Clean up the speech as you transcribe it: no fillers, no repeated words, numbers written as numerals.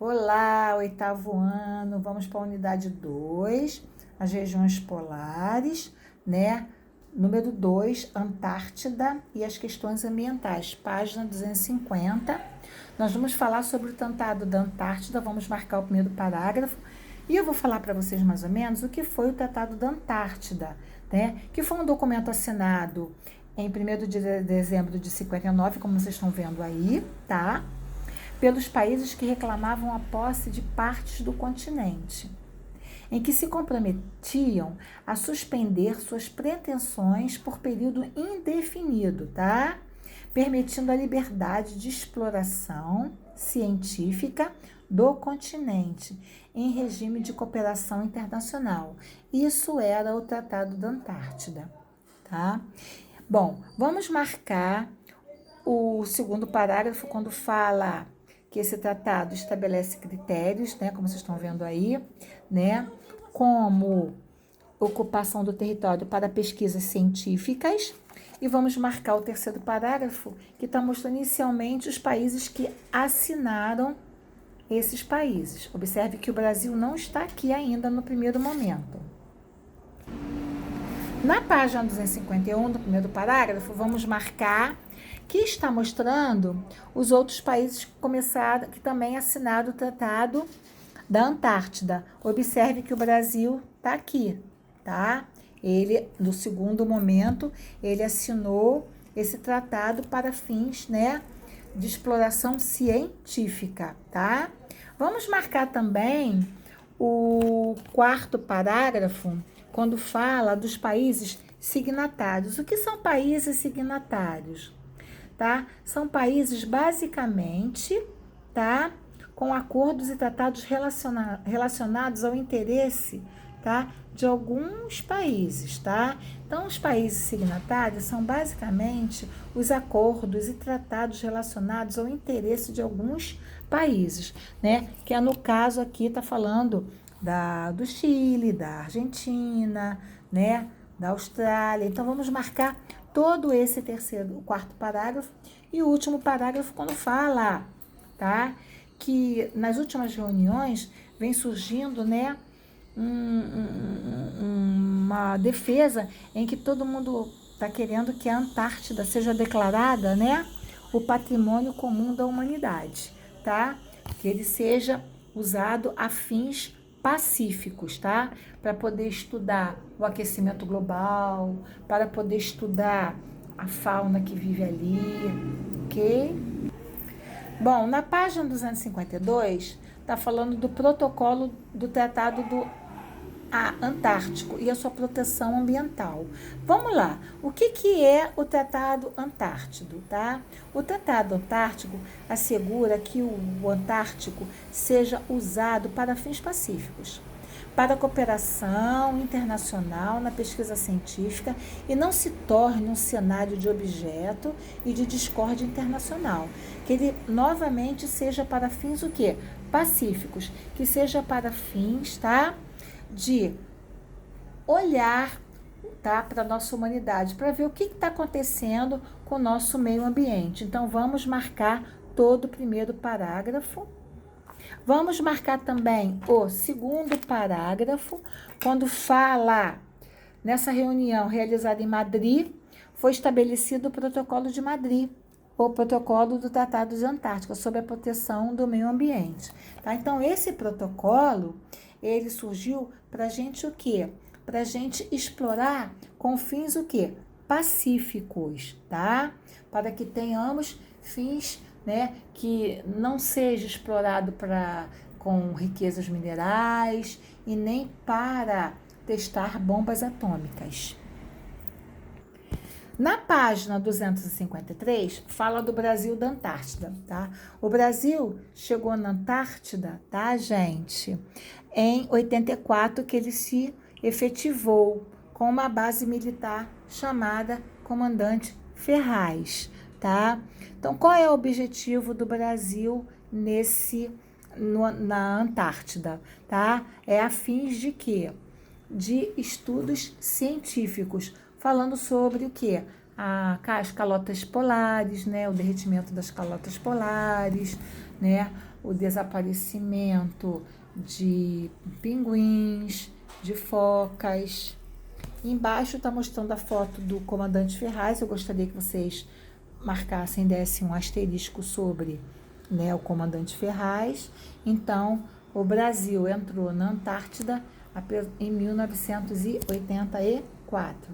Olá, oitavo ano, vamos para a unidade 2, as regiões polares, né? Número 2, Antártida e as questões ambientais, página 250. Nós vamos falar sobre o Tratado da Antártida, vamos marcar o primeiro parágrafo e eu vou falar para vocês mais ou menos o que foi o Tratado da Antártida, né? Que foi um documento assinado em 1º de dezembro de 59, como vocês estão vendo aí, tá? Pelos países que reclamavam a posse de partes do continente, em que se comprometiam a suspender suas pretensões por período indefinido, tá? Permitindo a liberdade de exploração científica do continente em regime de cooperação internacional. Isso era o Tratado da Antártida, tá? Bom, vamos marcar o segundo parágrafo quando fala que esse tratado estabelece critérios, né, como vocês estão vendo aí, né, como ocupação do território para pesquisas científicas. E vamos marcar o terceiro parágrafo, que está mostrando inicialmente os países que assinaram esses países. Observe que o Brasil não está aqui ainda no primeiro momento. Na página 251, do primeiro parágrafo, vamos marcar que está mostrando os outros países que também assinaram o Tratado da Antártida. Observe que o Brasil está aqui, tá? Ele, no segundo momento, ele assinou esse tratado para fins, né, de exploração científica, tá? Vamos marcar também o quarto parágrafo, quando fala dos países signatários. O que são países signatários? Tá? São países basicamente, tá, com acordos e tratados relacionados ao interesse, tá, de alguns países, tá? Então, os países signatários são basicamente os acordos e tratados relacionados ao interesse de alguns países, né? Que é no caso aqui está falando do Chile, da Argentina, né? Da Austrália. Então, vamos marcar todo esse o quarto parágrafo e o último parágrafo quando fala, tá? Que nas últimas reuniões vem surgindo, né, uma defesa em que todo mundo está querendo que a Antártida seja declarada, né, o patrimônio comum da humanidade, tá? Que ele seja usado a fins pacíficos, tá? Para poder estudar o aquecimento global, para poder estudar a fauna que vive ali, ok? Bom, na página 252, está falando do protocolo do Tratado do Antártico e a sua proteção ambiental. Vamos lá, o que é o Tratado Antártico, tá? O Tratado Antártico assegura que o Antártico seja usado para fins pacíficos, para a cooperação internacional na pesquisa científica e não se torne um cenário de objeto e de discórdia internacional. Que ele novamente seja para fins o quê? Pacíficos, que seja para fins, tá? De olhar, tá, para a nossa humanidade, para ver o que está acontecendo com o nosso meio ambiente. Então, vamos marcar todo o primeiro parágrafo. Vamos marcar também o segundo parágrafo, quando fala, nessa reunião realizada em Madrid, foi estabelecido o Protocolo de Madrid, o Protocolo do Tratado de Antártica, sobre a proteção do meio ambiente. Tá? Então, esse protocolo, ele surgiu para a gente o quê? Para a gente explorar com fins o quê? Pacíficos, tá? Para que tenhamos fins, né, que não seja explorado com riquezas minerais e nem para testar bombas atômicas. Na página 253, fala do Brasil da Antártida, tá? O Brasil chegou na Antártida, tá, gente? Em 84, que ele se efetivou com uma base militar chamada Comandante Ferraz, tá? Então, qual é o objetivo do Brasil na Antártida, tá? É a fins de quê? De estudos científicos, falando sobre o quê? As calotas polares, né? O derretimento das calotas polares, né? O desaparecimento de pinguins, de focas. Embaixo está mostrando a foto do comandante Ferraz. Eu gostaria que vocês marcassem, dessem um asterisco sobre, né, o comandante Ferraz. Então, o Brasil entrou na Antártida em 1984.